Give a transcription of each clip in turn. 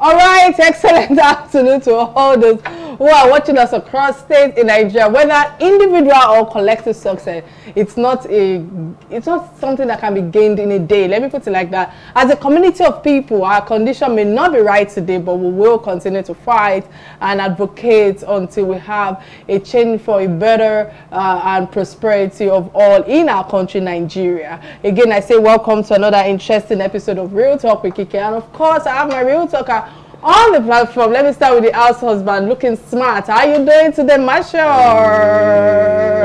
All right, excellent afternoon to all those who are watching us across states in Nigeria, whether individual or collective success. It's not something that can be gained in a day. Let me put it like that. As a community of people, our condition may not be right today, but we will continue to fight and advocate until we have a change for a better and prosperity of all in our country, Nigeria. Again, I say welcome to another interesting episode of Real Talk with Kike. And of course, I have my Real Talker on the platform. Let me start with the house husband, looking smart. How are you doing today, Marshall?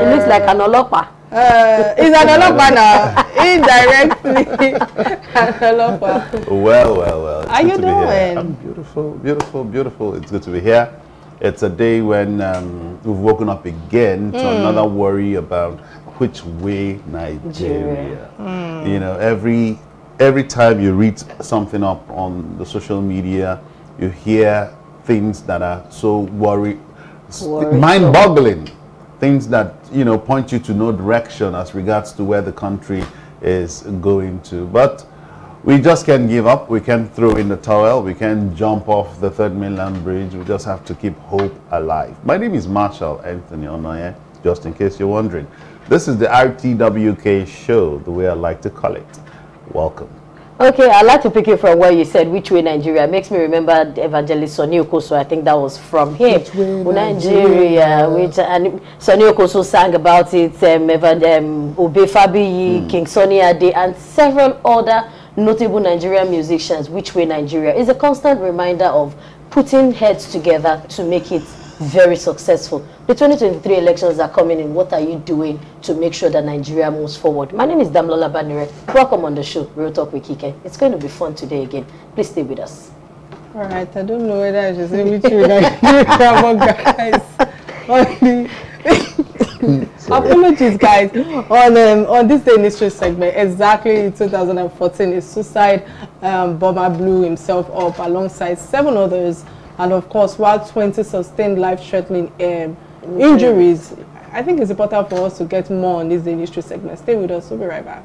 It looks like an olopa. He's an olopa now. Indirectly, an olopa. Well. How you doing? I'm beautiful. It's good to be here. It's a day when we've woken up again to another worry about which way Nigeria. You know, every time you read something up on the social media, you hear things that are so mind-boggling, things that, you know, point you to no direction as regards to where the country is going to. But we just can't give up. We can't throw in the towel. We can't jump off the Third Mainland Bridge. We just have to keep hope alive. My name is Marshall Anthony Onoye, just in case you're wondering. This is the RTWK show, the way I like to call it. Welcome. Okay, I'd like to pick you from where you said which way Nigeria. It makes me remember Evangelist Sonny Okoso. I think that was from him. Which way Nigeria? And Sonny Okoso sang about it. Obe Fabiyi, King Sonny Ade, and several other notable Nigerian musicians. Which way Nigeria is a constant reminder of putting heads together to make it very successful. The 2023 elections are coming in. What are you doing to make sure that Nigeria moves forward? My name is Damlola Banire. Welcome on the show, Real Talk with Kike. It's going to be fun today again. Please stay with us. All right, I don't know whether I should say which way Nigeria, guys. Apologies, guys. On this day in history segment, exactly in 2014, a suicide bomber blew himself up alongside 7 others. And of course, while 20 sustained life-threatening injuries, I think it's important for us to get more on this industry segment. Stay with us. We'll be right back.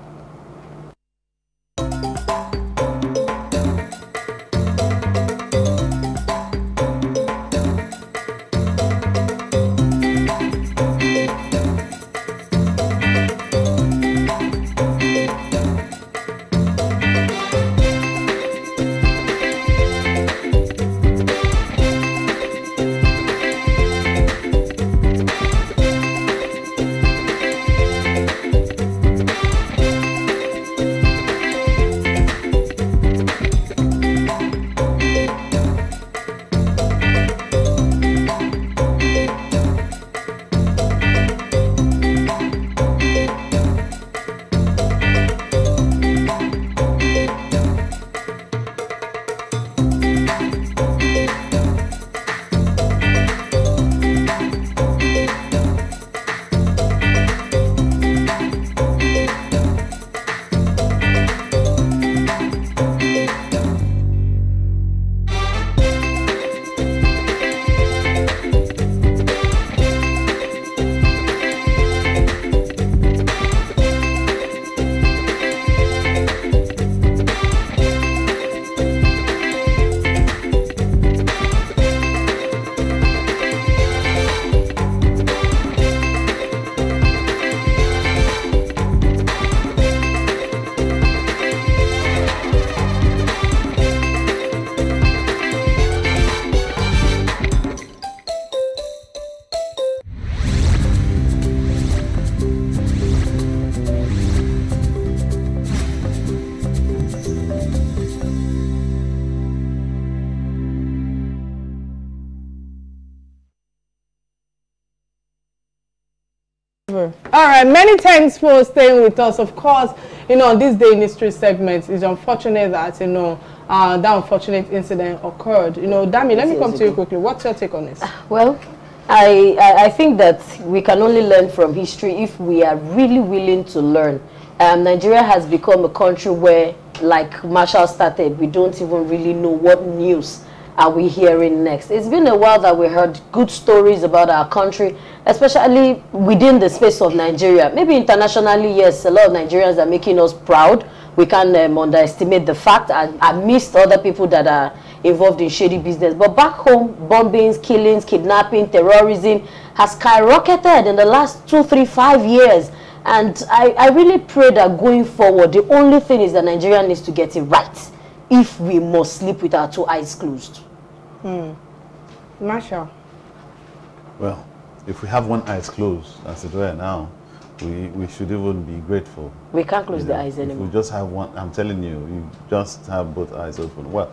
All right, many thanks for staying with us. Of course, you know, this day in history segment, it's unfortunate that, you know, that unfortunate incident occurred. You know, Dami, let me come to you quickly. What's your take on this? Well, I think that we can only learn from history if we are really willing to learn. Nigeria has become a country where, like Marshall started, we don't even really know what news are we hearing next. It's been a while that we heard good stories about our country, especially within the space of Nigeria. Maybe internationally, yes, a lot of Nigerians are making us proud. We can't underestimate the fact, and amidst other people that are involved in shady business. But back home, bombings, killings, kidnapping, terrorism has skyrocketed in the last 2, 3, 5 years. And I really pray that going forward, the only thing is that Nigeria needs to get it right if we must sleep with our 2 eyes closed. Marshall. Well, if we have 1 eye closed, as it were now, we should even be grateful. We can't close the eyes anymore. If we just have one, I'm telling you, you just have both eyes open. Well,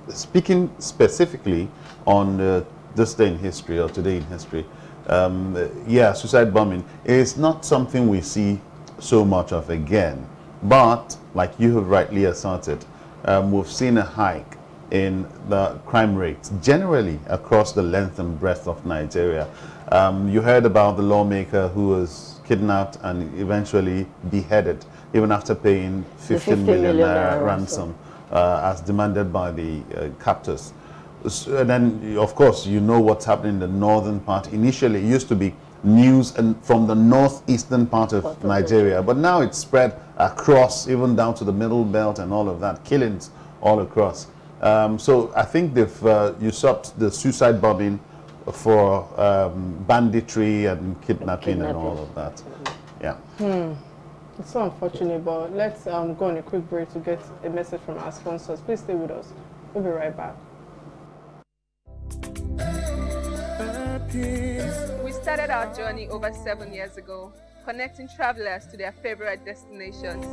speaking specifically on this day in history or today in history, yeah, suicide bombing is not something we see so much of again. But, like you have rightly asserted, we've seen a hike in the crime rates generally across the length and breadth of Nigeria. You heard about the lawmaker who was kidnapped and eventually beheaded, even after paying 15 million naira ransom as demanded by the captors. So, and then, of course, you know what's happening in the northern part. Initially, it used to be news from the northeastern part of Nigeria, but now it's spread across, even down to the middle belt and all of that, killings all across. So I think they've usurped the suicide bombing for banditry and kidnapping and all of that. Yeah. It's so unfortunate, but let's go on a quick break to get a message from our sponsors. Please stay with us. We'll be right back. We started our journey over 7 years ago, connecting travelers to their favorite destinations.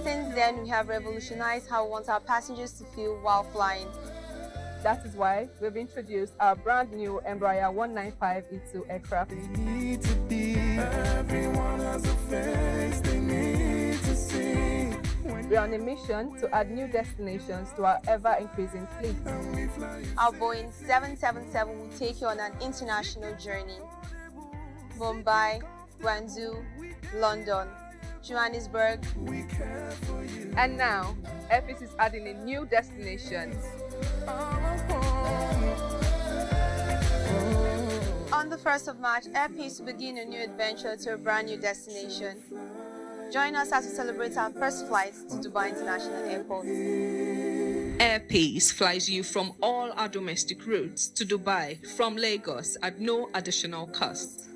Since then, we have revolutionized how we want our passengers to feel while flying. That is why we've introduced our brand new Embraer 195 E2 aircraft. We are on a mission to add new destinations to our ever-increasing fleet. Our Boeing 777 will take you on an international journey. Mumbai, Guangzhou, London, Johannesburg. And now, Airpeace is adding a new destination. On the 1st of March, Airpeace will begin a new adventure to a brand new destination. Join us as we celebrate our first flight to Dubai International Airport. Airpeace flies you from all our domestic routes to Dubai from Lagos at no additional cost.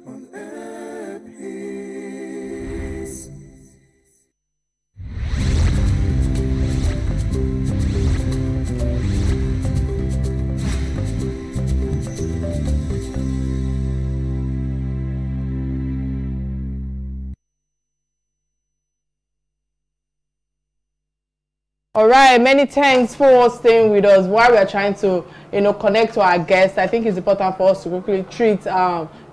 All right, many thanks for staying with us while we are trying to, connect to our guests. I think it's important for us to quickly treat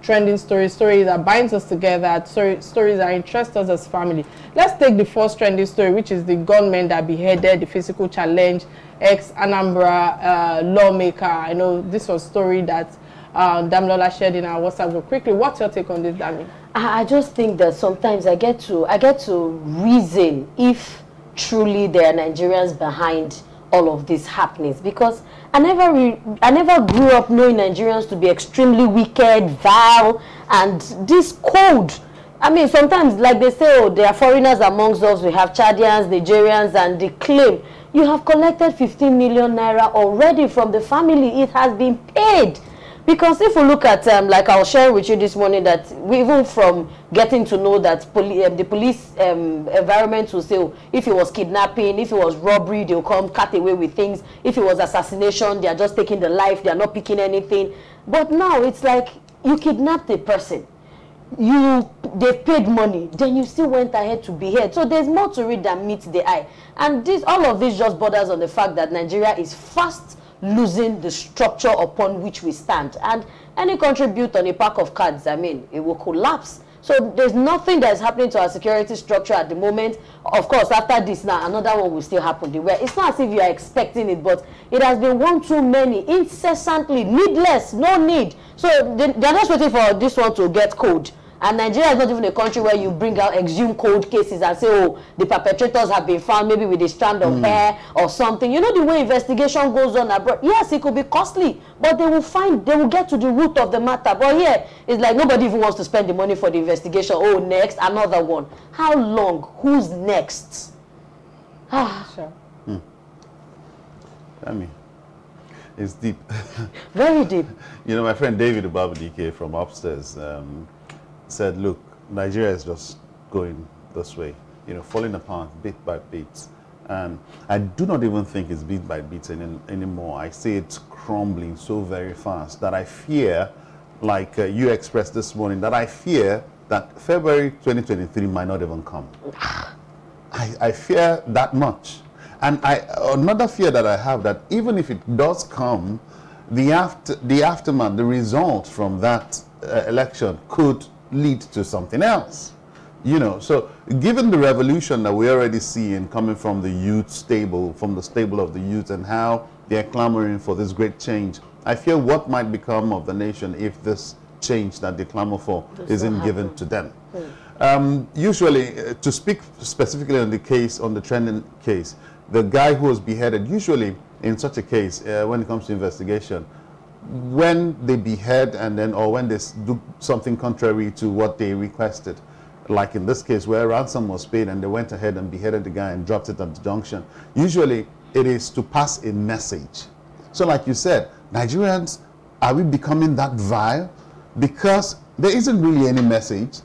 trending stories that binds us together, stories that interest us as family. Let's take the first trending story, which is the gunmen that beheaded the physical challenge ex-Anambra lawmaker. I know this was a story that Damilola shared in our WhatsApp group. Quickly, what's your take on this, Dami? I just think that sometimes I get to reason if truly there are Nigerians behind all of these happenings, because I never grew up knowing Nigerians to be extremely wicked, vile, and this cold. I mean, sometimes, like they say, oh, there are foreigners amongst us. We have Chadians, Nigerians, and they claim you have collected 15 million naira already from the family. It has been paid. Because if we look at, like I was sharing with you this morning, that we, even from getting to know that the police environment will say, oh, if it was kidnapping, if it was robbery, they'll come cut away with things. If it was assassination, they're just taking the life, they're not picking anything. But now it's like you kidnapped a person, they've paid money, then you still went ahead to behead. So there's more to it than meets the eye. And all of this just borders on the fact that Nigeria is fast losing the structure upon which we stand, and any country built on a pack of cards, I mean, it will collapse. So there's nothing that is happening to our security structure at the moment. Of course, after this now, another one will still happen. It's not as if you are expecting it, but it has been one too many, incessantly, needless, no need. So they're just waiting for this one to get cold. And Nigeria is not even a country where you bring out exhumed cold cases and say, oh, the perpetrators have been found maybe with a strand of hair or something. You know the way investigation goes on abroad. Yes, it could be costly, but they will get to the root of the matter. But here, it's like nobody even wants to spend the money for the investigation. Oh, next, another one. How long? Who's next? Sure. I mean, it's deep. Very deep. You know, my friend David Dike from upstairs said, look, Nigeria is just going this way, you know, falling apart bit by bit. And I do not even think it's bit by bit anymore. I see it crumbling so very fast that I fear, like you expressed this morning, that I fear that February 2023 might not even come. I fear that much. And another fear that I have, that even if it does come, the aftermath, the result from that election could lead to something else. You know, so given the revolution that we're already seeing coming from the youth stable, from the stable of the youth, and how they're clamoring for this great change, I fear what might become of the nation if this change that they clamor for isn't given to them. Usually, to speak specifically on the case, on the trending case, the guy who was beheaded, usually in such a case, when it comes to investigation, when they behead and then, or when they do something contrary to what they requested, like in this case where ransom was paid and they went ahead and beheaded the guy and dropped it at the junction, usually it is to pass a message. So like you said, Nigerians, are we becoming that vile? Because there isn't really any message.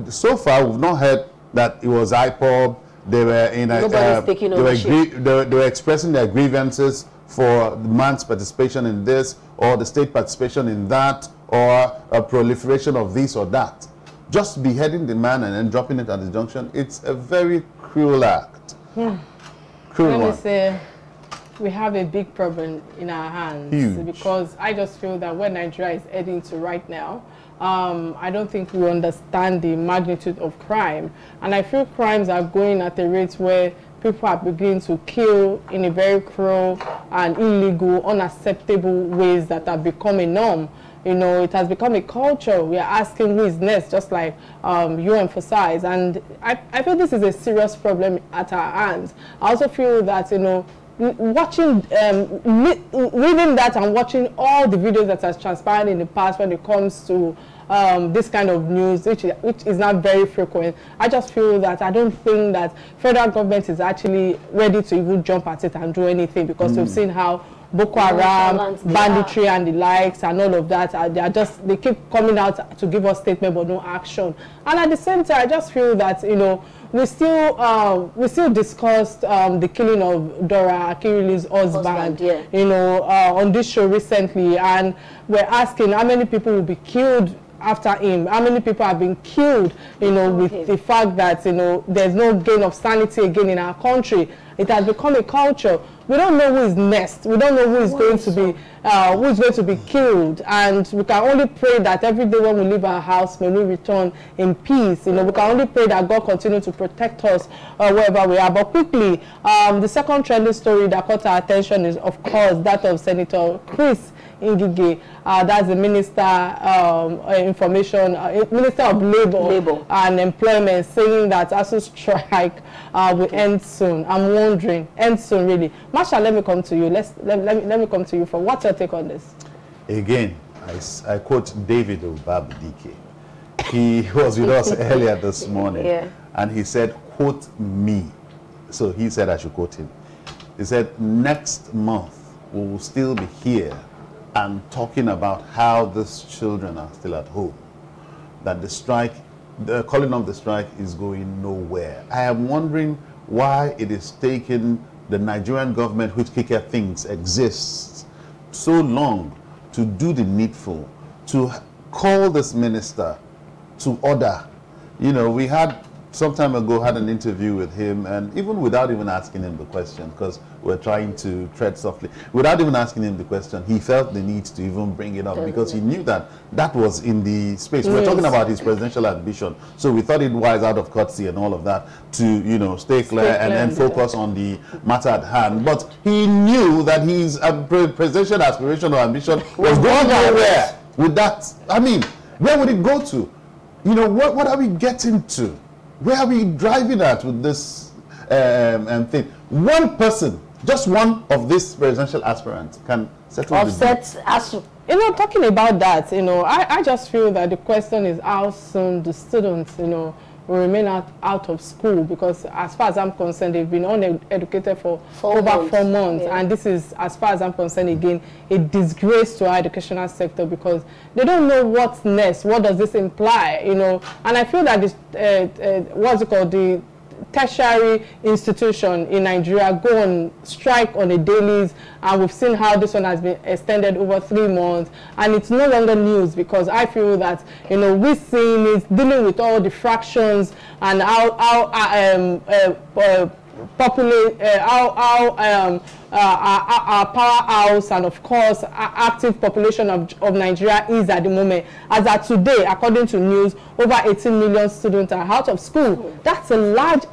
So far, we've not heard that it was IPOB. They were in a, they were expressing their grievances for the man's participation in this, or the state participation in that, or a proliferation of this or that. Just beheading the man and then dropping it at the junction, it's a very cruel act. Cruel one. Say, we have a big problem in our hands. Huge. Because I just feel that what Nigeria is heading to right now, I don't think we understand the magnitude of crime. And I feel crimes are going at a rate where people are beginning to kill in a very cruel and illegal, unacceptable ways that have become a norm. You know, it has become a culture. We are asking who is next, just like you emphasize. And I feel this is a serious problem at our hands. I also feel that, you know, watching, reading that and watching all the videos that has transpired in the past when it comes to this kind of news, which is not very frequent, I just feel that I don't think that federal government is actually ready to even jump at it and do anything, because we've seen how Boko Haram, banditry and the likes and all of that, they keep coming out to give us statement but no action. And at the same time, I just feel that, you know, we still discussed the killing of Dora Akirili's husband, you know, on this show recently, and we're asking how many people will be killed after him, how many people have been killed, you know, with the fact that, you know, there's no gain of sanity again in our country. It has become a culture. We don't know who is next. We don't know who is going to be killed, and we can only pray that every day when we leave our house, may we return in peace. You know, we can only pray that God continue to protect us wherever we are. But quickly, the second trending story that caught our attention is, of course, that of Senator Chris Ngige, that's the Minister Minister of Labor and Employment, saying that ASU strike will end soon. I'm wondering, end soon really. Masha, let me come to you. Let me come to you for what's your take on this? Again, I quote David Dike. He was with us earlier this morning, and he said, quote me. So he said I should quote him. He said, next month we will still be here and talking about how these children are still at home, that the strike, the calling of the strike is going nowhere. I am wondering why it is taking the Nigerian government, which Kike thinks exists, so long to do the needful, to call this minister to order. You know, we had some time ago had an interview with him, and even without even asking him the question, because we're trying to tread softly, without even asking him the question, he felt the need to even bring it up, because he knew that that was in the space. We're talking about his presidential ambition, so we thought it wise, out of courtesy and all of that, to, you know, stay clear and then focus on the matter at hand. But he knew that his presidential aspiration or ambition was going nowhere with that. I mean, where would it go to? You know, what are we getting to? Where are we driving at with this thing? One person, just one of these presidential aspirants can settle offset ASU. You know, talking about that, you know, I just feel that the question is how soon the students, you know, will remain out of school, because as far as I'm concerned, they've been uneducated for over 4 months. Yeah. And this is, as far as I'm concerned, again, a disgrace to our educational sector, because they don't know what's next. What does this imply? You know, and I feel that this, what's it called, the tertiary institution in Nigeria go on strike on a dailies, and we've seen how this one has been extended over 3 months, and it's no longer news, because I feel that, you know, we're seeing is dealing with all the fractions and how our powerhouse and of course our active population of Nigeria is at the moment. As at today, according to news, over 18 million students are out of school. That's a large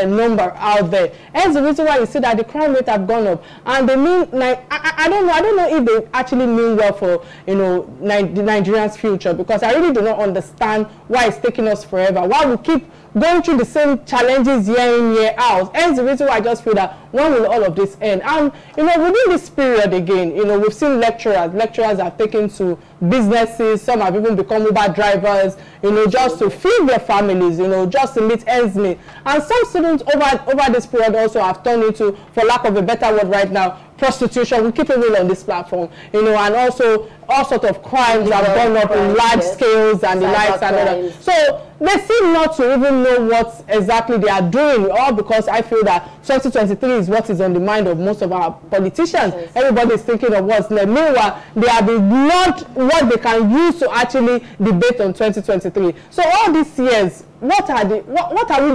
number out there. Hence the reason why you see that the crime rate have gone up. And they mean, like, I don't know if they actually mean well for, you know, the Nigerians' future, because I really do not understand why it's taking us forever. Why we keep going through the same challenges year in, year out. Hence the reason why I just feel that when will all of this end? And, you know, within this period again, you know, we've seen lecturers have taken to businesses, some have even become Uber drivers, you know, just to feed their families, you know, just to meet ends meet. And some students over this period also have turned into, for lack of a better word right now, prostitution. We keep it real on this platform, you know, and also all sorts of crimes have gone up in large scales and the likes and all that. So they seem not to even know what exactly they are doing, all because I feel that 2023 is what is on the mind of most of our politicians. Yes. Everybody is thinking of what's next. Meanwhile, they have ignored what they can use to actually debate on 2023. So all these years, what are we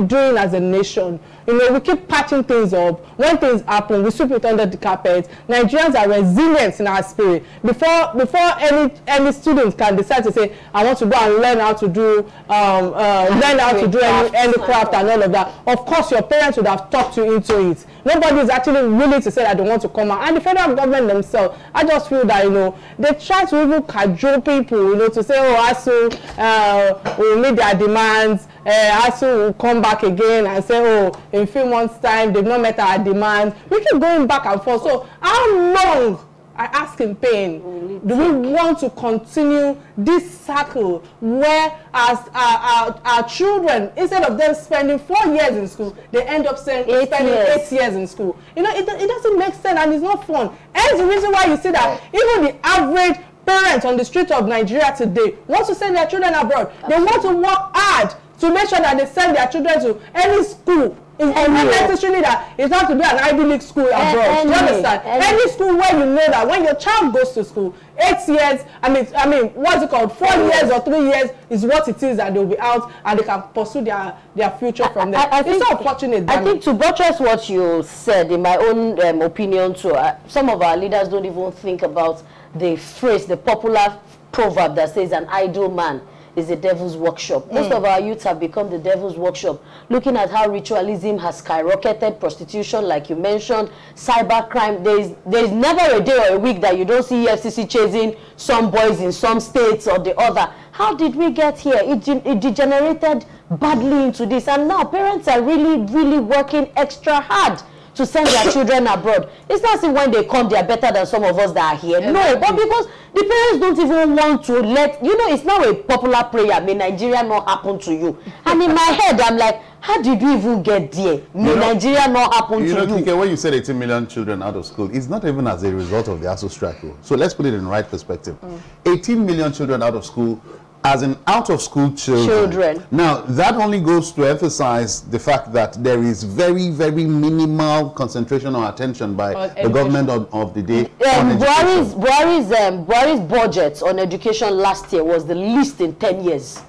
doing as a nation? You know, we keep patching things up. When things happen, we sweep it under the carpet. Nigerians are resilient in our spirit. Before any student can decide to say, I want to go and learn how to do any craft and all of that, of course your parents would have talked you into it. Nobody is actually willing to say that they want to come out. And the federal government themselves, I just feel that, you know, they try to even cajole people, you know, to say, oh, ASU will meet their demands. ASU will come back again and say, oh, in a few months' time, they've not met our demands. We keep going back and forth. So how long, I ask in pain, do we want to continue this cycle where as our children, instead of them spending 4 years in school, they end up spending 8 years in school? You know, it doesn't make sense and it's not fun. And the reason why you see that even the average parents on the streets of Nigeria today want to send their children abroad. They want to work hard to make sure that they send their children to any school. It's not necessarily that it's not to be an Ivy League school abroad. Do you understand? Any school where you know that when your child goes to school, 8 years, I mean, what's it called? 4 years or 3 years is what it is, that they'll be out and they can pursue their future from there. It's so unfortunate. I think to buttress what you said, in my own opinion too, some of our leaders don't even think about the phrase, the popular proverb that says an idle man is the devil's workshop. Most of our youths have become the devil's workshop. Looking at how ritualism has skyrocketed, prostitution, like you mentioned, cybercrime. There's never a day or a week that you don't see FCC chasing some boys in some states or the other. How did we get here? It degenerated badly into this. And now parents are really, really working extra hard to send their children abroad. It's not as when they come, they are better than some of us that are here. No, but because the parents don't even want to let, you know, it's not a popular prayer, may Nigeria not happen to you. And in my head, I'm like, how did we even get there? May Nigeria not happen to you. Kike, when you said 18 million children out of school, it's not even as a result of the ASU strike. So let's put it in the right perspective. 18 million children out of school, as in out-of-school children. Now, that only goes to emphasize the fact that there is very, very minimal concentration or attention by the government of the day. Buhari's budget on education last year was the least in 10 years.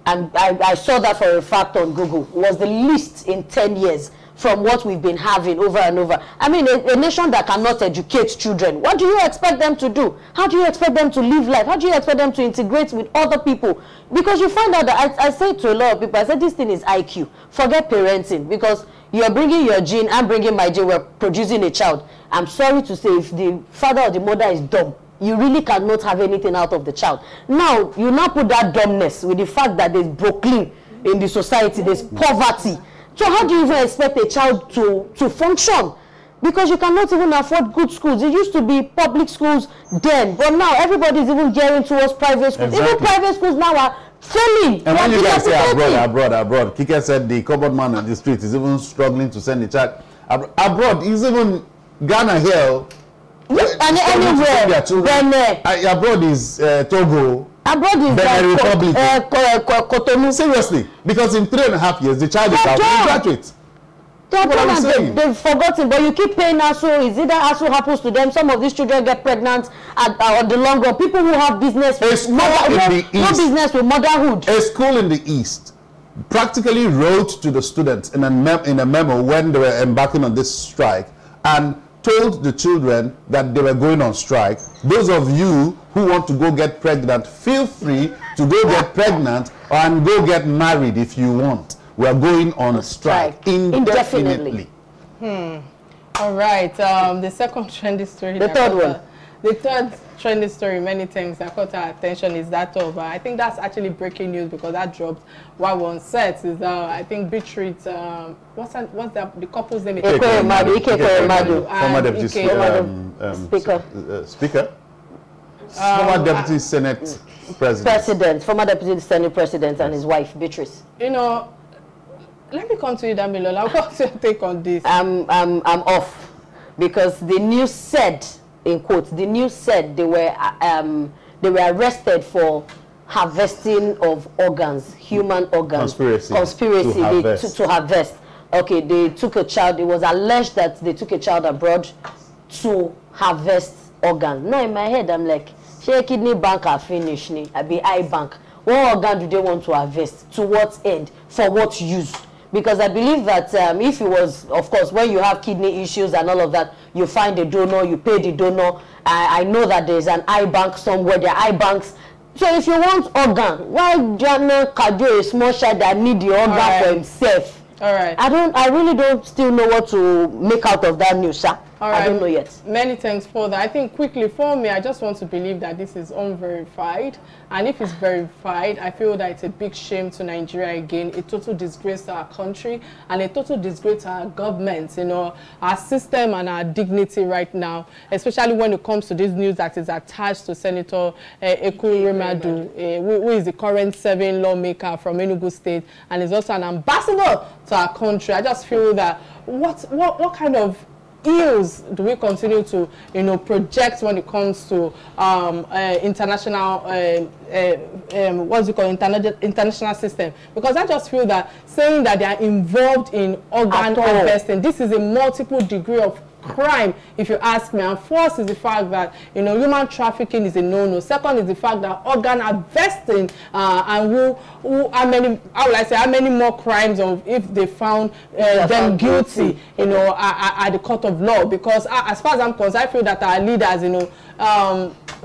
And I saw that for a fact on Google. It was the least in 10 years from what we've been having over and over. I mean, a nation that cannot educate children, what do you expect them to do? How do you expect them to live life? How do you expect them to integrate with other people? Because you find out that, I say to a lot of people, I said this thing is IQ. Forget parenting, because you're bringing your gene, I'm bringing my gene, we're producing a child. I'm sorry to say, if the father or the mother is dumb, you really cannot have anything out of the child. Now, you now put that dumbness with the fact that there's Brooklyn in the society, there's poverty. So how do you even expect a child to function? Because you cannot even afford good schools. It used to be public schools then, but now everybody is even gearing towards private schools. Exactly. Even private schools now are failing. And when you guys say abroad, Kike said the cupboard man on the street is even struggling to send the child abroad. Is even Ghana here. Yes, and anywhere. Then abroad is Togo. Abroad is Benin Republic. Cotonou. Seriously, because in 3.5 years the child is out. Graduate. They've forgotten, but you keep paying ASO. Is it that ASO happens to them? Some of these children get pregnant at the long run. People who have business with no business with motherhood. A school in the East practically wrote to the students in a memo when they were embarking on this strike and told the children that they were going on strike. Those of you who want to go get pregnant, feel free to go get pregnant and go get married if you want. We are going on a strike indefinitely. All right. The second trendy story. The third one. The third trendy story, many things that caught our attention is that of, I think that's actually breaking news because that dropped while we're on set. Is I think Beatrice, what's the couple's name? Ike Former deputy speaker. Former deputy Senate president. Former deputy Senate president and his wife, Beatrice. You know, let me come to you, Damilola. What's your take on this? I'm off because the news said, in quotes, the news said they were arrested for harvesting of organs, human organs. Conspiracy to harvest. Okay, they took a child. It was alleged that they took a child abroad to harvest organs. Now in my head, I'm like, share kidney bank are finished. I be eye bank. What organ do they want to harvest? To what end? For what use? Because I believe that if it was, of course, when you have kidney issues and all of that, you find a donor, you pay the donor. I know that there's an eye bank somewhere. There are eye banks. So if you want organ, why Jana Kadio, a small child that need the organ for himself? All right. I really don't still know what to make out of that news, sir. I don't know yet. Many thanks for that. I think quickly for me, I just want to believe that this is unverified. And if it's verified, I feel that it's a big shame to Nigeria again, a total disgrace to our country, and a total disgrace to our government, you know, our system and our dignity right now, especially when it comes to this news that is attached to Senator Remadu, who is the current serving lawmaker from Enugu State and is also an ambassador to our country. I just feel that what kind of ills do we continue to, you know, project when it comes to international what's it called, international system? Because I just feel that saying that they are involved in organ harvesting, this is a multiple degree of crime, if you ask me. And first is the fact that, you know, human trafficking is a no-no. Second is the fact that organ harvesting and how many more crimes of if they found them guilty, you know, at the court of law. Because as far as I'm concerned, I feel that our leaders, you know,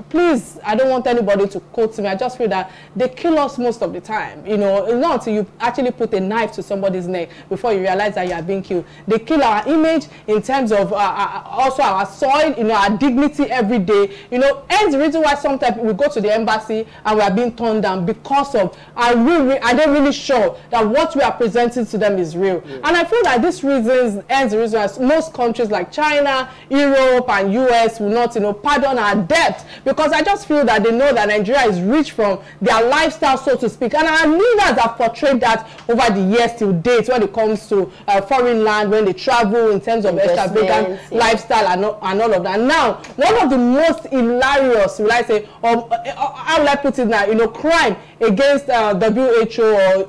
please, I don't want anybody to quote me. I just feel that they kill us most of the time. You know, not until you actually put a knife to somebody's neck before you realize that you are being killed. They kill our image in terms of also our soil, you know, our dignity every day. You know, and the reason why sometimes we go to the embassy and we are being turned down because of are they really sure that what we are presenting to them is real? Yeah. And I feel that this reasons ends the reason why most countries like China, Europe, and US will not, you know, pardon our debt. Because I just feel that they know that Nigeria is rich from their lifestyle, so to speak. And our leaders have portrayed that over the years till date when it comes to foreign land, when they travel in terms of extravagant lifestyle and all of that. Now, one of the most hilarious, will I say, how will I put it now, you know, crime against WHO or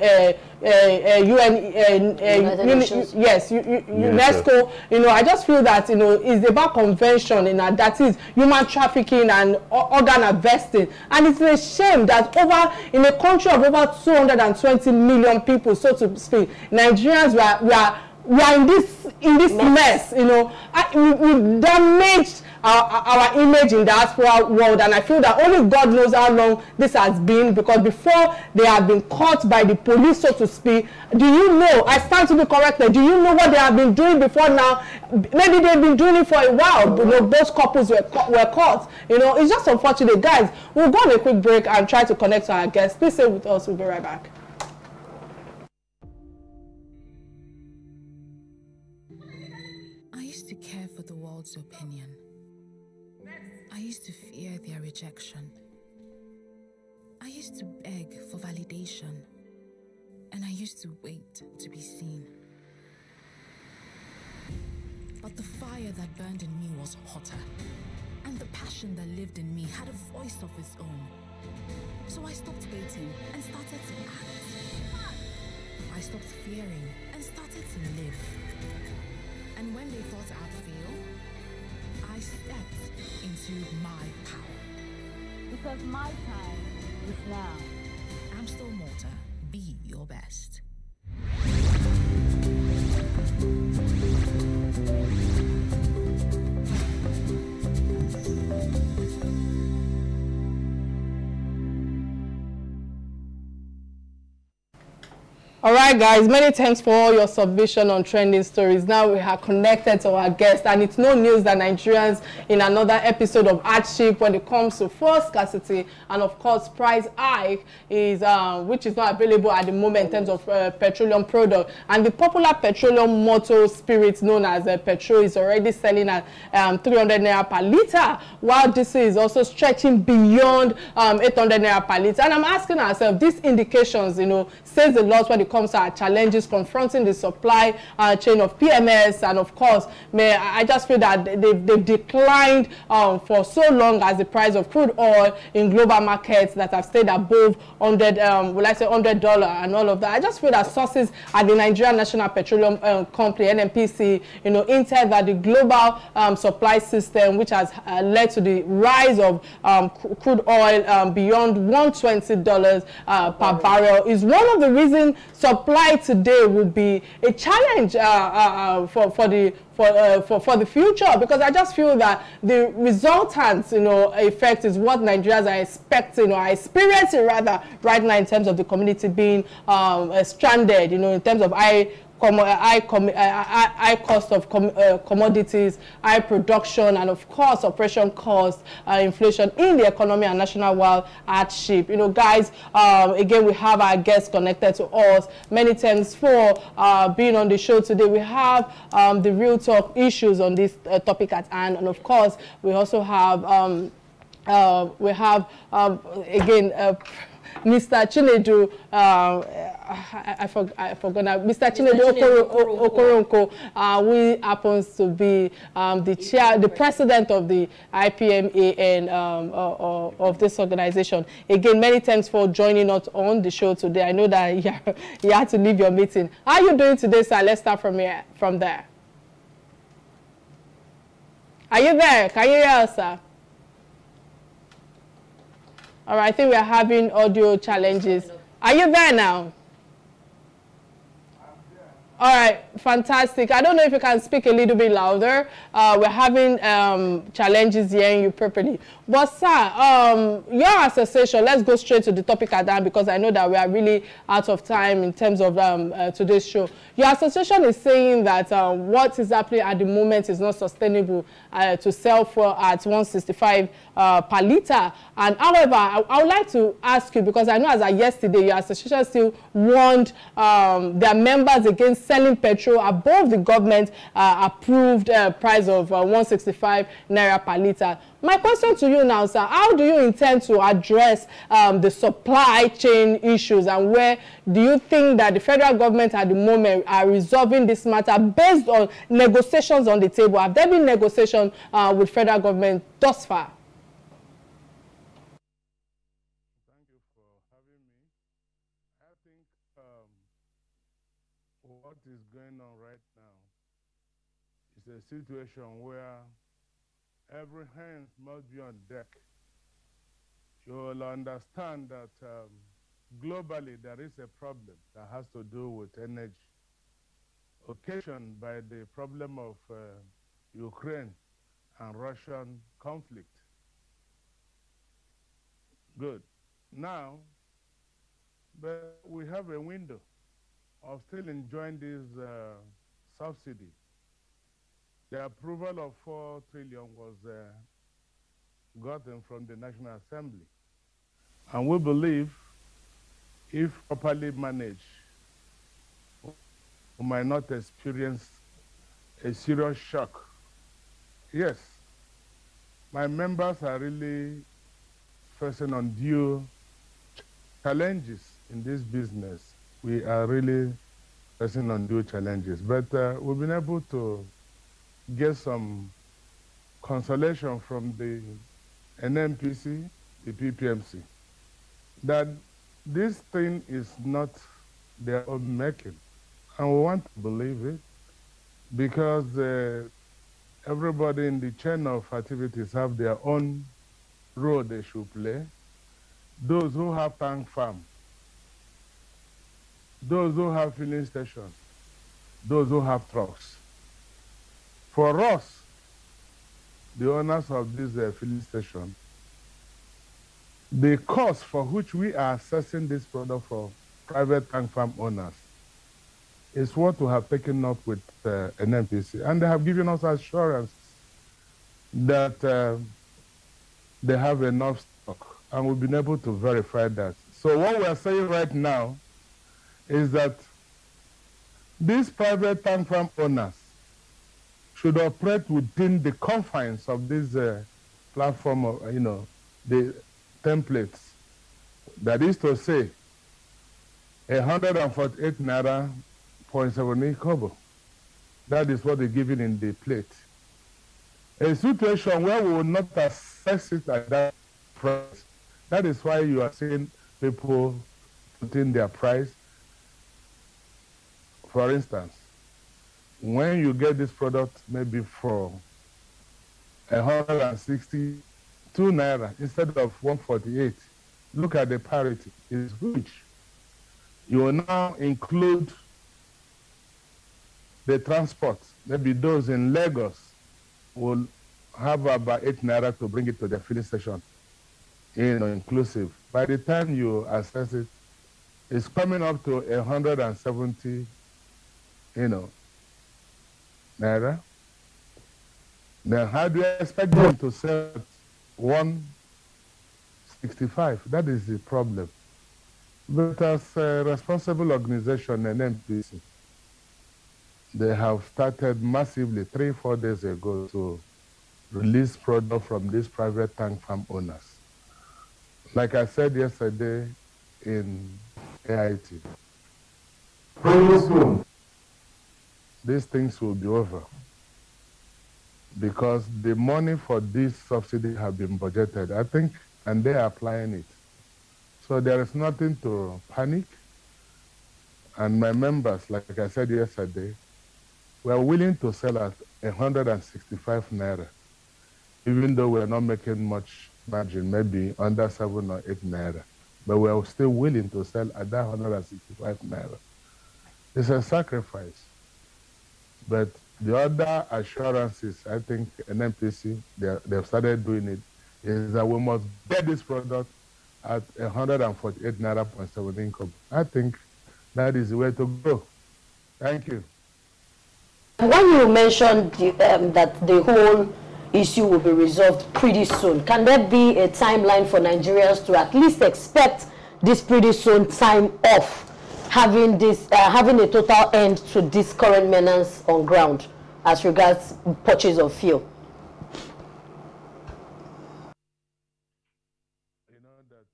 UNESCO, you know, I just feel that, you know, it's about convention, you know, that is human trafficking and organ harvesting. And it's a shame that in a country of over 220 million people, so to speak, Nigerians we are in this mess, you know. We damaged our image in the diaspora world, and I feel that only God knows how long this has been, because before they have been caught by the police, so to speak, do you know, I stand to be corrected, do you know what they have been doing before now? Maybe they've been doing it for a while. You know, those couples were caught. You know, it's just unfortunate. Guys, we'll go on a quick break and try to connect to our guests. Please stay with us. We'll be right back. I used to care for the world's opinion. I used to fear their rejection. I used to beg for validation, and I used to wait to be seen. But the fire that burned in me was hotter, and the passion that lived in me had a voice of its own. So I stopped waiting and started to act. I stopped fearing and started to live. And when they thought I'd fail, I stepped into my power. Because my time is now. I'm still Malta. Be your best. All right, guys, many thanks for all your submission on trending stories. Now we are connected to our guest, and it's no news that Nigerians in another episode of hardship when it comes to fuel scarcity and, of course, price hike is which is not available at the moment in terms of petroleum product. And the popular petroleum motor spirit known as petrol is already selling at 300 naira per liter, while diesel is also stretching beyond 800 naira per liter. And I'm asking ourselves, these indications, you know, says a lot when it comes to our challenges confronting the supply chain of PMS, and of course, I just feel that they've declined for so long as the price of crude oil in global markets that have stayed above $100, will I say $100 and all of that. I just feel that sources at the Nigerian National Petroleum Company, NNPC, you know, intel that the global supply system, which has led to the rise of crude oil beyond $120 per barrel, is one of the reasons supply today will be a challenge for the future, because I just feel that the resultant, you know, effect is what Nigerians are expecting, or are experiencing rather, right now in terms of the community being stranded, you know, in terms of high cost of commodities, high production, and of course operation cost, inflation in the economy, and national wide hardship. You know, guys, again, we have our guests connected to us. Many thanks for being on the show today. We have the real talk issues on this topic at hand, and of course we also have again Mr. Chinedu, I forgot now. Mr. Chinedu Okoronko, who happens to be the president of the IPMAN of this organization. Again, many thanks for joining us on the show today. I know that you had to leave your meeting. How are you doing today, sir? Let's start from there. Are you there? Can you hear us, sir? All right, I think we are having audio challenges. Are you there now? All right, fantastic. I don't know if you can speak a little bit louder. We're having challenges hearing you properly. But sir, your association, let's go straight to the topic at hand, because I know that we are really out of time in terms of today's show. Your association is saying that what is happening at the moment is not sustainable to sell for at 165 per liter. And however, I would like to ask you, because I know as of yesterday, your association still warned their members against selling petrol above the government approved price of 165 naira per liter. My question to you now, sir, how do you intend to address the supply chain issues, and where do you think that the federal government at the moment are resolving this matter based on negotiations on the table? Have there been negotiations with federal government thus far? Thank you for having me. I think what is going on right now is a situation where every hand must be on deck. You will understand that globally there is a problem that has to do with energy, occasioned by the problem of Ukraine and Russian conflict. Good. Now, but we have a window of still enjoying this subsidy. The approval of 4 trillion was gotten from the National Assembly. And we believe if properly managed, we might not experience a serious shock. Yes, my members are really facing undue challenges in this business, we are really facing undue challenges. But we've been able to get some consolation from the NNPC, the PPMC, that this thing is not their own making. And we want to believe it because everybody in the chain of activities have their own role they should play. Those who have tank farm, those who have filling stations, those who have trucks. For us, the owners of this filling station, the cost for which we are assessing this product for private tank farm owners is what we have taken up with NNPC. And they have given us assurance that they have enough stock. And we've been able to verify that. So what we are saying right now is that these private tank farm owners should operate within the confines of this platform of, the templates. That is to say, 148 naira 0.78 kobo. That is what they're giving in the plate. A situation where we will not assess it at that price. That is why you are seeing people putting their price. For instance, when you get this product maybe for 162 naira instead of 148, look at the parity. It's huge. You will now include the transport. Maybe those in Lagos will have about 8 naira to bring it to the filling station, inclusive. By the time you assess it, it's coming up to 170, naira. Then how do you expect them to sell at 165? That is the problem. But as a responsible organization, NNPC, they have started massively 3-4 days ago to release product from these private tank farm owners. Like I said yesterday in AIT, pretty soon these things will be over because the money for this subsidy have been budgeted, I think, and they are applying it. So there is nothing to panic. And my members, like I said yesterday, were willing to sell at 165 naira, even though we're not making much margin, maybe under 7 or 8 naira. But we're still willing to sell at that 165 naira. It's a sacrifice. But the other assurances, I think NNPC, they've started doing it, is that we must get this product at 148 naira 0.17 kobo. I think that is the way to go. Thank you. When you mentioned that the whole issue will be resolved pretty soon, can there be a timeline for Nigerians to at least expect this pretty soon time off, having this having a total end to this current menace on ground as regards purchase of fuel? You know that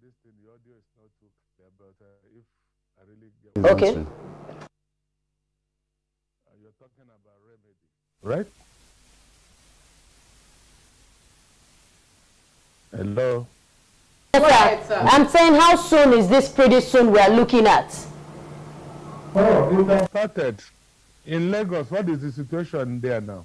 this thing, the audio is not too clear, but if I really get okay. You're talking about remedy, right? Hello? Yes, sir. I'm saying, how soon is this pretty soon we are looking at? Oh, it has started. In Lagos, what is the situation there now?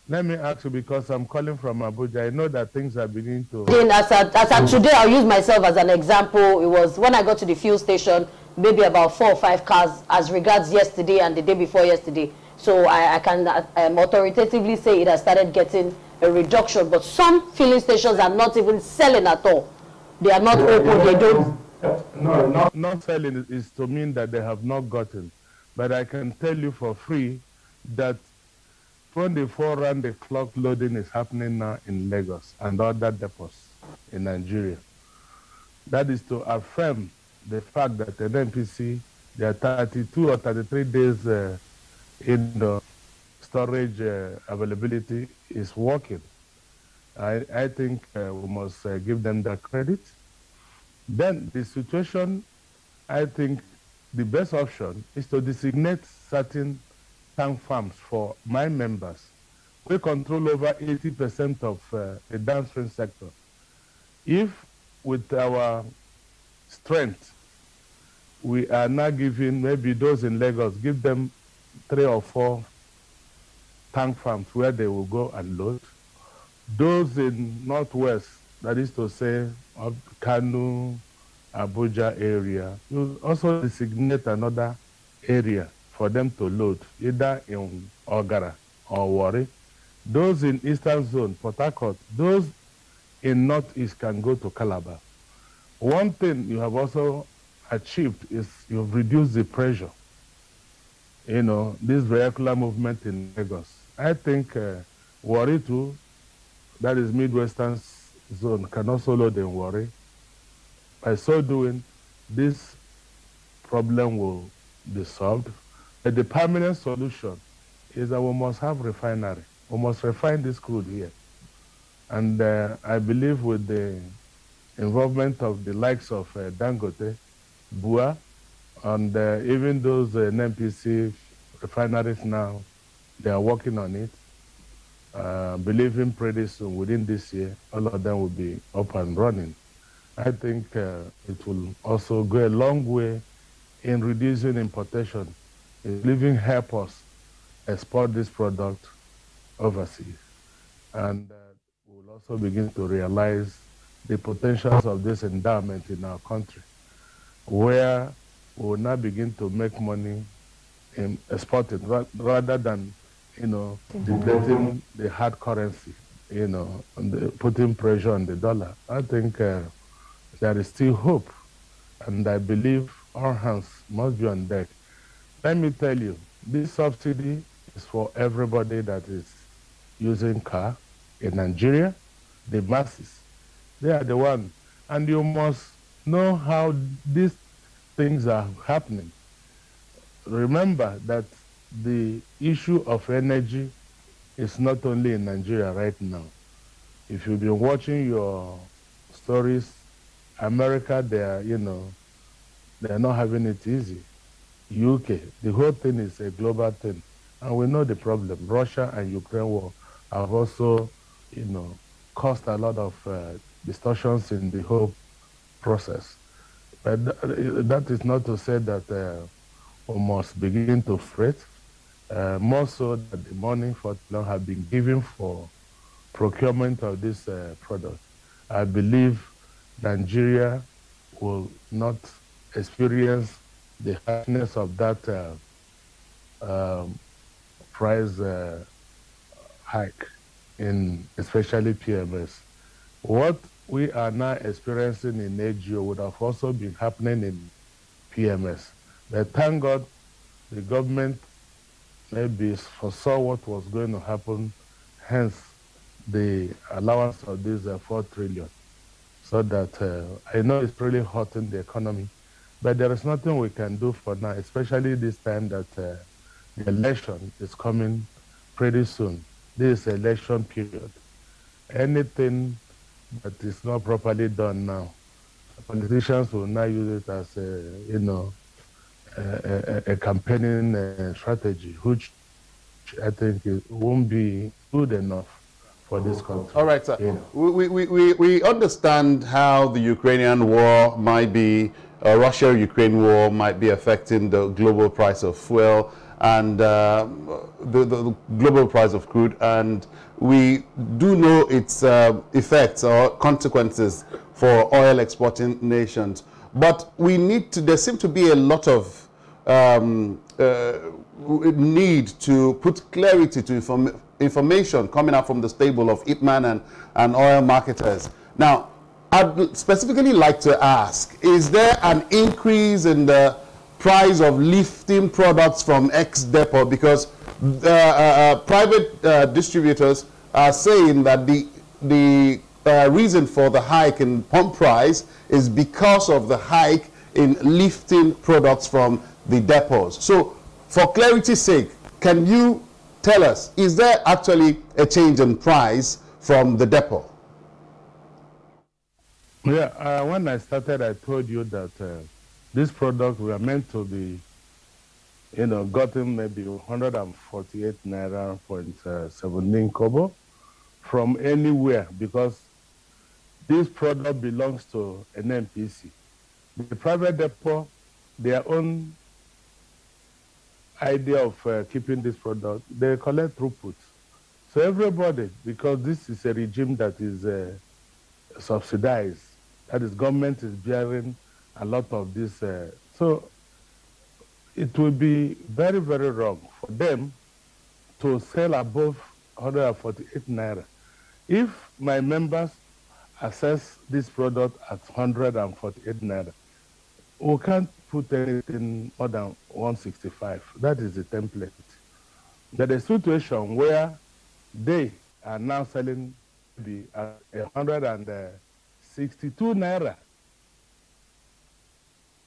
Let me ask you, because I'm calling from Abuja. I know that things are beginning to... As at today, I'll use myself as an example. It was when I got to the fuel station, maybe about 4 or 5 cars as regards yesterday and the day before yesterday. So I can authoritatively say it has started getting a reduction. But some filling stations are not even selling at all. They are not open. They don't... No, not selling is to mean that they have not gotten. But I can tell you for free that 24 round-the-clock loading is happening now in Lagos and other depots in Nigeria. That is to affirm the fact that the NNPC, their 32 or 33 days in the storage availability is working. I think we must give them that credit. Then the situation, I think the best option is to designate certain tank farms for my members. We control over 80% of the downstream sector. If with our strength, we are now giving maybe those in Lagos, give them 3 or 4 tank farms where they will go and load. Those in Northwest, that is to say, of Kanu, Abuja area, you also designate another area for them to load, either in Ogara or Warri. Those in Eastern Zone, Port Harcourt, those in Northeast can go to Calabar. One thing you have also achieved is you've reduced the pressure. You know, this vehicular movement in Lagos. I think Warri too, that is Midwestern Zone, can also load in Warri. By so doing, this problem will be solved. But the permanent solution is that we must have refinery. We must refine this crude here. And I believe with the involvement of the likes of Dangote, Bua, and even those NNPC refineries now, they are working on it. Believing pretty soon, within this year, all of them will be up and running. I think it will also go a long way in reducing importation. It will even help us export this product overseas. And we'll also begin to realize the potentials of this endowment in our country, where we will now begin to make money in exporting rather than, you know, depleting the hard currency, you know, and putting pressure on the dollar. I think there is still hope, and I believe all hands must be on deck. Let me tell you, this subsidy is for everybody that is using car in Nigeria, the masses. They are the ones. And you must know how these things are happening. Remember that the issue of energy is not only in Nigeria right now. If you've been watching your stories, America, they are, you know, they are not having it easy. UK, the whole thing is a global thing. And we know the problem. Russia and Ukraine war have also, you know, caused a lot of distortions in the whole process. But that is not to say that we must begin to fret. More so that the money for long have been given for procurement of this product. I believe Nigeria will not experience the harshness of that price hike in especially PMS. What we are now experiencing in AGO would have also been happening in PMS. But thank God the government maybe foresaw what was going to happen, hence the allowance of this 4 trillion. So that I know it's really hurting the economy, but there is nothing we can do for now, especially this time that the election is coming pretty soon. This is election period. Anything that is not properly done now, politicians will now use it as a, you know, a campaigning strategy, which I think it won't be good enough for this country. All right, sir. You know. We understand how the Ukrainian war might be, Russia-Ukraine war might be affecting the global price of fuel and the global price of crude, and we do know its effects or consequences for oil exporting nations. But we need to, there seems to be a lot of need to put clarity to information coming out from the stable of IPMAN and oil marketers. Now, I'd specifically like to ask, is there an increase in the price of lifting products from ex-depot? Because private distributors are saying that the reason for the hike in pump price is because of the hike in lifting products from the depots. So, for clarity's sake, can you tell us, is there actually a change in price from the depot? Yeah, when I started, I told you that this product were meant to be, gotten maybe 148 naira point 17 kobo from anywhere, because this product belongs to an NNPC. The private depot, their own idea of keeping this product, they collect throughput. So everybody, because this is a regime that is subsidized, that is, government is bearing a lot of this. So it will be very, very wrong for them to sell above 148 naira. If my members assess this product at 148 naira, we can't put anything more than 165. That is the template. There is a situation where they are now selling maybe at 162 naira.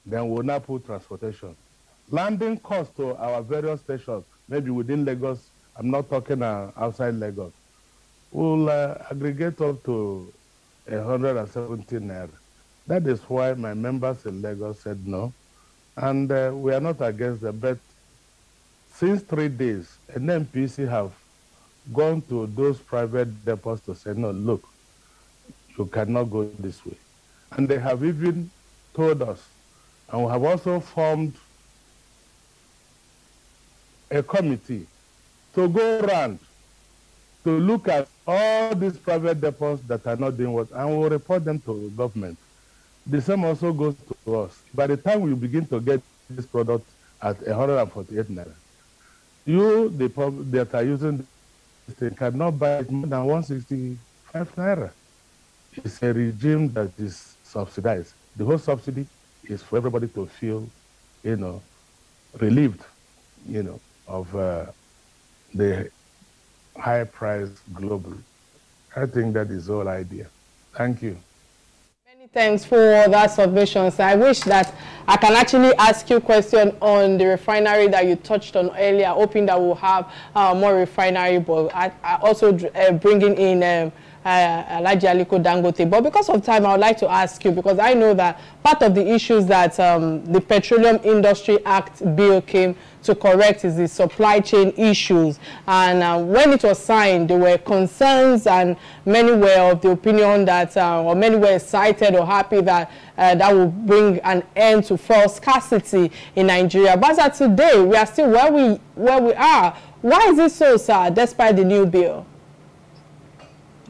Then we'll now put transportation. Landing cost to our various stations, maybe within Lagos, I'm not talking outside Lagos, will aggregate up to 117 naira. That is why my members in Lagos said no. And we are not against them. But since 3 days, NNPC have gone to those private depots to say, no, look, you cannot go this way. And they have even told us, and we have also formed a committee to go around to look at all these private depots that are not doing what, and we'll report them to the government. The same also goes to us. By the time we begin to get this product at 148 naira, you, the public that are using this thing, cannot buy it more than 165 naira. It's a regime that is subsidized. The whole subsidy is for everybody to feel, relieved, of the high price globally. I think that is the whole idea. Thank you. Many thanks for that submission. So I wish that I can actually ask you a question on the refinery that you touched on earlier, hoping that we'll have more refinery, but I also bringing in Alhaji Aliko Dangote. But because of time, I would like to ask you, because I know that part of the issues that the Petroleum Industry Act bill came to correct is the supply chain issues. And when it was signed, there were concerns, and many were of the opinion that, or many were excited or happy that that will bring an end to fuel scarcity in Nigeria. But as of today, we are still where we are. Why is it so, sir, despite the new bill?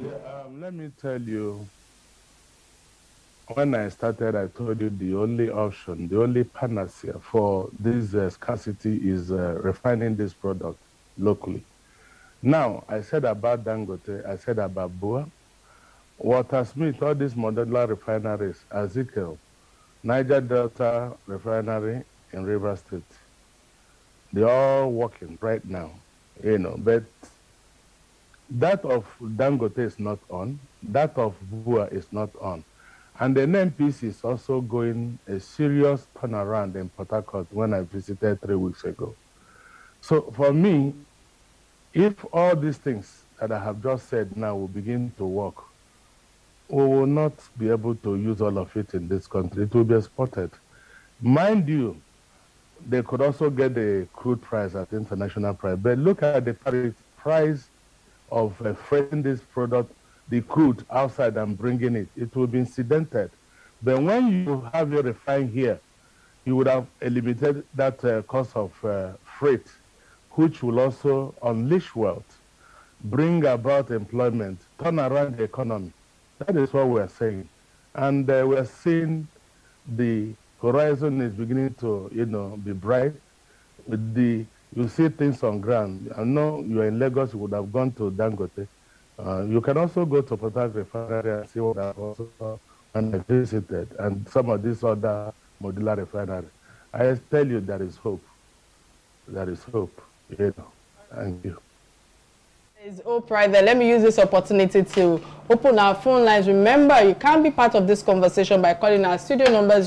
Yeah, let me tell you, when I started, I told you the only option, the only panacea for this scarcity is refining this product locally. Now, I said about Dangote, I said about Bua, Walter Smith, all these modular refineries, Ezekiel, Niger Delta Refinery in River State, they're all working right now, but that of Dangote is not on, that of Bua is not on. And the NNPC is also going a serious turnaround in Port Harcourt when I visited 3 weeks ago. So for me, if all these things that I have just said now will begin to work, we will not be able to use all of it in this country. It will be exported. Mind you, they could also get the crude price at international price. But look at the price of freighting this product, the crude, outside and bringing it. It will be incidented. But when you have your refine here, you would have eliminated that cost of freight, which will also unleash wealth, bring about employment, turn around the economy. That is what we're saying. And we're seeing the horizon is beginning to, be bright. With you see things on ground. I know you're in Lagos, you would have gone to Dangote. You can also go to Port Harcourt Refinery and see what I've also visited, and some of these other modular refineries. I tell you, there is hope. There is hope. Thank you. There's hope right there. Let me use this opportunity to open our phone lines. Remember, you can be part of this conversation by calling our studio number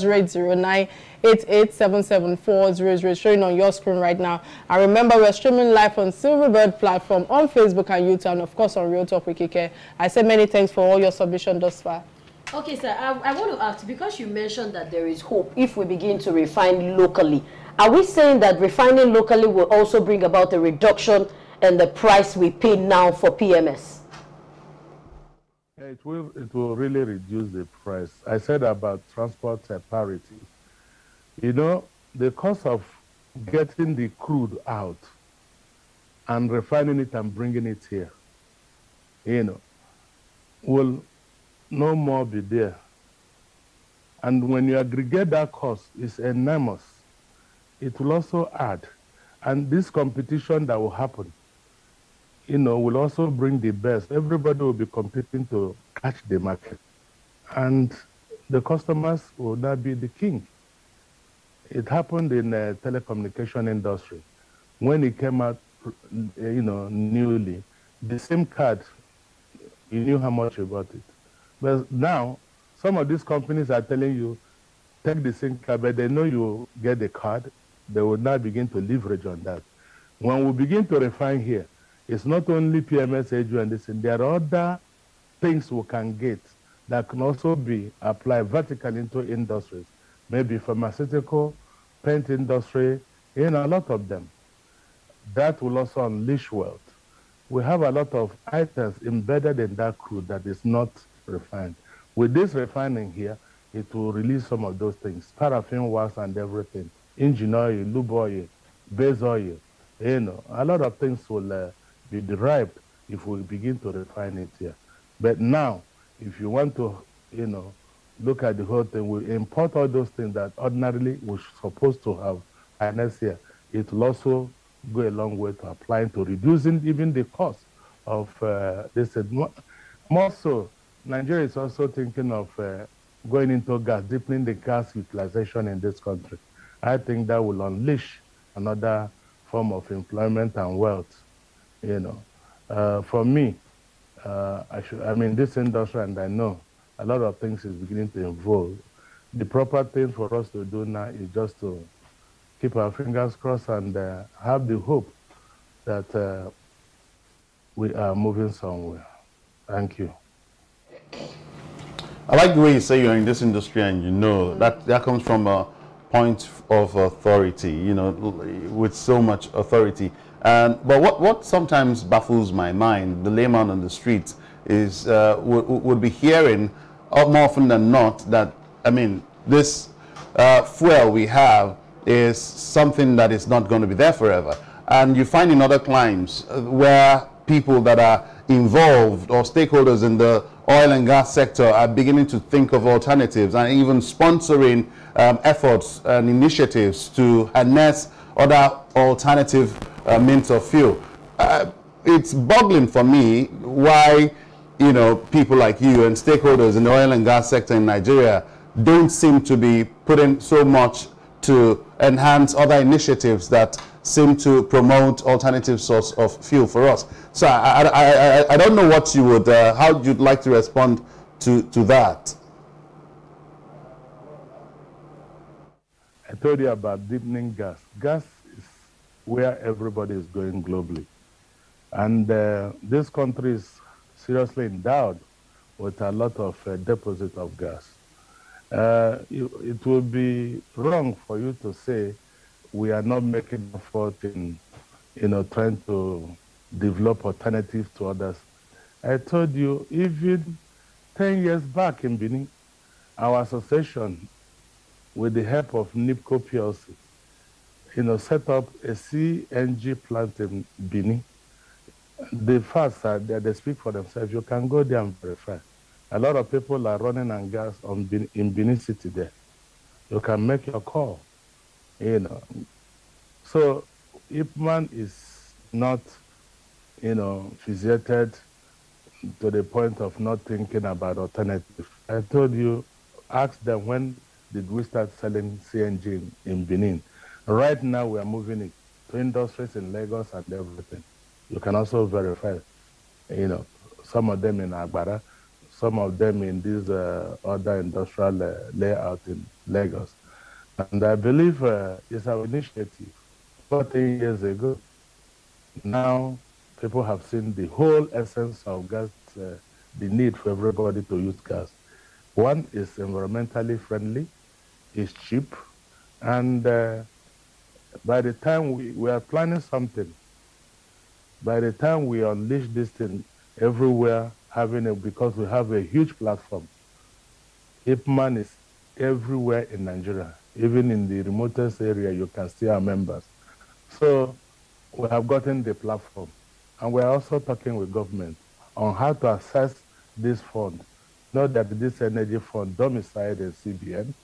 0809-88774000, showing on your screen right now. And remember, we're streaming live on Silverbird platform, on Facebook and YouTube, and of course on Real Talk with Kike. I say many thanks for all your submission thus far. Okay, sir, I want to ask, because you mentioned that there is hope if we begin to refine locally. Are we saying that refining locally will also bring about a reduction in the price we pay now for PMS? It will really reduce the price. I said about transport parity. You know, the cost of getting the crude out and refining it and bringing it here, you know, will no more be there. And when you aggregate that cost, it's enormous. It will also add. And this competition that will happen, you know, will also bring the best. Everybody will be competing to catch the market. And the customers will not be the king. It happened in the telecommunication industry. When it came out, you know, newly, the same card, you knew how much you bought it. But now, some of these companies are telling you, take the same card, but they know you get the card. They will now begin to leverage on that. When we begin to refine here, it's not only PMS, AGU, and this, and there are other things we can get that can also be applied vertically into industries, maybe pharmaceutical, paint industry, you know, a lot of them. That will also unleash wealth. We have a lot of items embedded in that crude that is not refined. With this refining here, it will release some of those things, paraffin wax and everything, engine oil, lube oil, base oil, you know, a lot of things will be derived if we begin to refine it here. But now, if you want to, you know, look at the whole thing, we import all those things that ordinarily we're supposed to have harnessed here. It will also go a long way to applying to reducing even the cost of this. More so, Nigeria is also thinking of going into gas, deepening the gas utilization in this country. I think that will unleash another form of employment and wealth. You know, for me, I'm in this industry and I know a lot of things is beginning to evolve. The proper thing for us to do now is just to keep our fingers crossed and have the hope that we are moving somewhere. Thank you. I like the way you say you're in this industry and you know that comes from a point of authority, you know, with so much authority. But what sometimes baffles my mind, the layman on the street, is would be hearing more often than not that, I mean, this fuel we have is something that is not going to be there forever. And you find in other climes where people that are involved or stakeholders in the oil and gas sector are beginning to think of alternatives and even sponsoring efforts and initiatives to harness other alternative means of fuel. It's boggling for me why, you know, people like you and stakeholders in the oil and gas sector in Nigeria don't seem to be putting so much to enhance other initiatives that seem to promote alternative source of fuel for us. So I don't know what you would, how you'd like to respond to that. I told you about deepening gas. Gas is where everybody is going globally. And this country is seriously endowed with a lot of deposit of gas. It would be wrong for you to say we are not making effort in, you know, trying to develop alternatives to others. I told you, even 10 years back in Benin, our association, with the help of NIPCO PLC, you know, set up a CNG plant in Benin. The facts are there, they speak for themselves. You can go there and verify. A lot of people are running on gas in Benin City there. You can make your call, you know. So IPMAN is not, you know, fixated to the point of not thinking about alternatives. I told you, ask them when did we start selling CNG in Benin. Right now we are moving it to industries in Lagos and everything. You can also verify, you know, some of them in Agbara, some of them in this other industrial layout in Lagos. And I believe it's our initiative 14 years ago. Now people have seen the whole essence of gas, the need for everybody to use gas. One is environmentally friendly, is cheap, and by the time we are planning something, by the time we unleash this thing everywhere, because we have a huge platform, IPMAN is everywhere in Nigeria. Even in the remotest area, you can see our members. So we have gotten the platform. And we're also talking with government on how to access this fund. Know that this energy fund domiciled in CBN,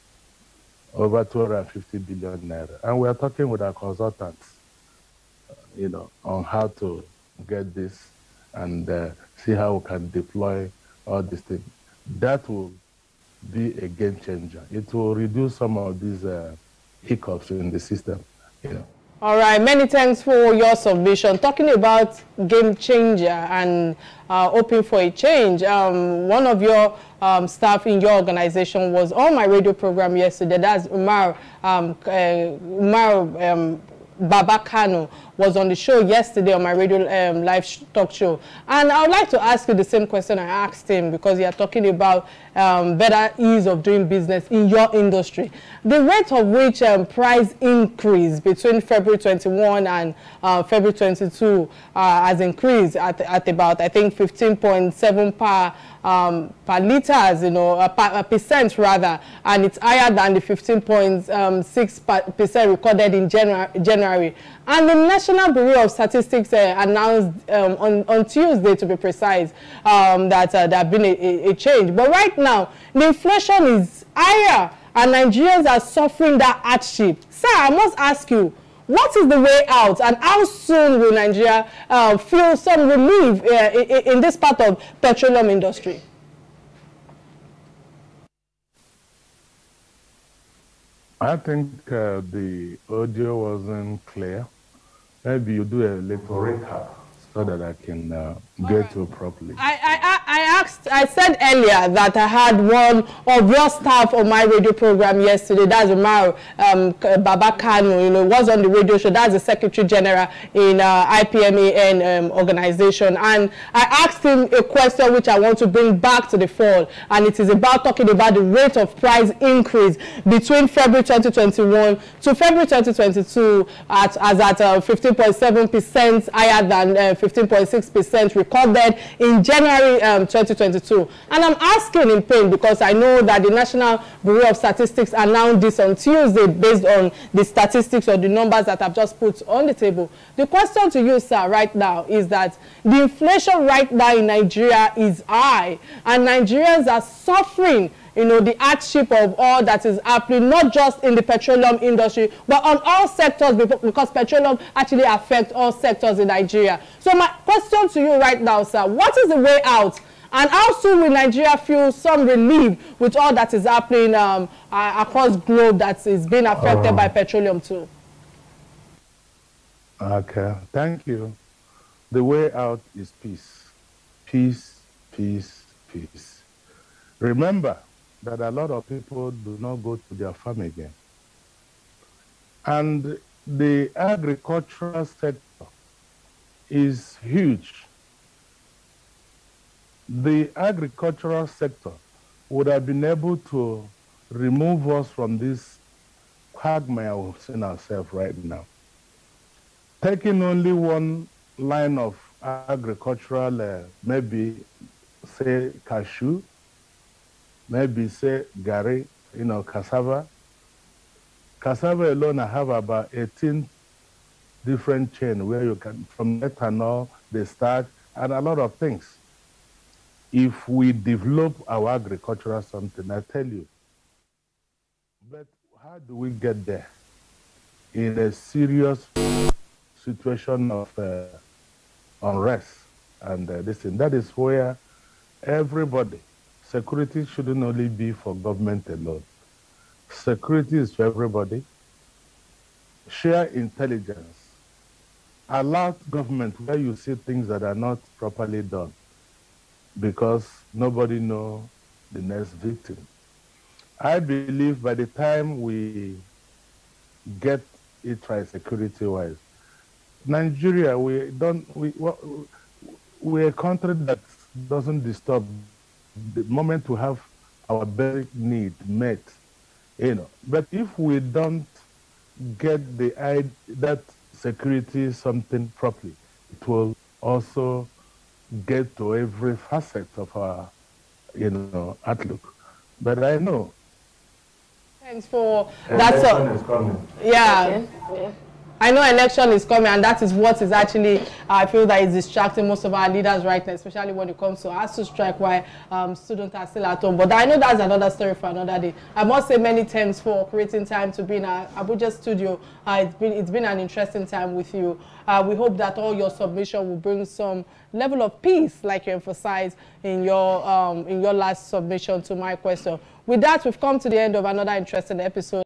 over 250 billion naira. And we're talking with our consultants, on how to get this and see how we can deploy all these things. That will be a game changer. It will reduce some of these hiccups in the system, All right, many thanks for your submission. Talking about game changer and hoping for a change, one of your staff in your organization was on my radio program yesterday. That's Umar Babakano was on the show yesterday on my radio live talk show. And I would like to ask you the same question I asked him, because you are talking about better ease of doing business in your industry. The rate of which price increase between February 21 and February 22 has increased at about, I think, 15.7 per liters, per percent rather, and it's higher than the 15.6% recorded in January. And the National Bureau of Statistics announced on Tuesday, to be precise, that there have been a change. But right now, the inflation is higher, and Nigerians are suffering that hardship. Sir, I must ask you, what is the way out, and how soon will Nigeria feel some relief in this part of petroleum industry? I think the audio wasn't clear. Maybe you do a little recap so that I can get to it properly. I said earlier that I had one of your staff on my radio program yesterday. That's Umar Babakano, was on the radio show. That's the Secretary General in IPMAN organization. And I asked him a question which I want to bring back to the fore. And it is talking about the rate of price increase between February 2021 to February 2022 as at 15.7% higher than 15.6% recorded in January 2022. And I'm asking in pain because I know that the National Bureau of Statistics announced this on Tuesday based on the statistics or the numbers that I've just put on the table. The question to you, sir, right now is that the inflation right now in Nigeria is high, and Nigerians are suffering the hardship of all that is happening, not just in the petroleum industry, but on all sectors, because petroleum actually affects all sectors in Nigeria. So my question to you right now, sir, what is the way out? And how soon will Nigeria feel some relief with all that is happening across the globe that is being affected by petroleum too? Okay, thank you. The way out is peace. Peace, peace, peace. Remember that a lot of people do not go to their farm again. And the agricultural sector is huge. The agricultural sector would have been able to remove us from this quagmire we've seen ourselves right now. Taking only one line of agricultural, maybe say cashew, maybe say gari, cassava. Cassava alone, I have about 18 different chains where you can, from ethanol, the starch, and a lot of things. If we develop our agricultural something, I tell you. But how do we get there? In a serious situation of unrest and this thing. That is where everybody, security shouldn't only be for government alone. Security is for everybody. Share intelligence. Alert government where you see things that are not properly done, because nobody knows the next victim. I believe by the time we get it right security-wise, Nigeria, we're a country that doesn't disturb. The moment we have our basic need met, you know. But if we don't get that security something properly, it will also get to every facet of our, you know, outlook. But I know. Thanks for that. Is coming. Yeah. Okay. I know election is coming, and that is what is actually, I feel that is distracting most of our leaders right now, especially when it comes to us to strike while students are still at home. But I know that's another story for another day. I must say many thanks for creating time to be in our Abuja studio. It's been an interesting time with you. We hope that all your submission will bring some level of peace, like you emphasized in your last submission to my question. With that, we've come to the end of another interesting episode.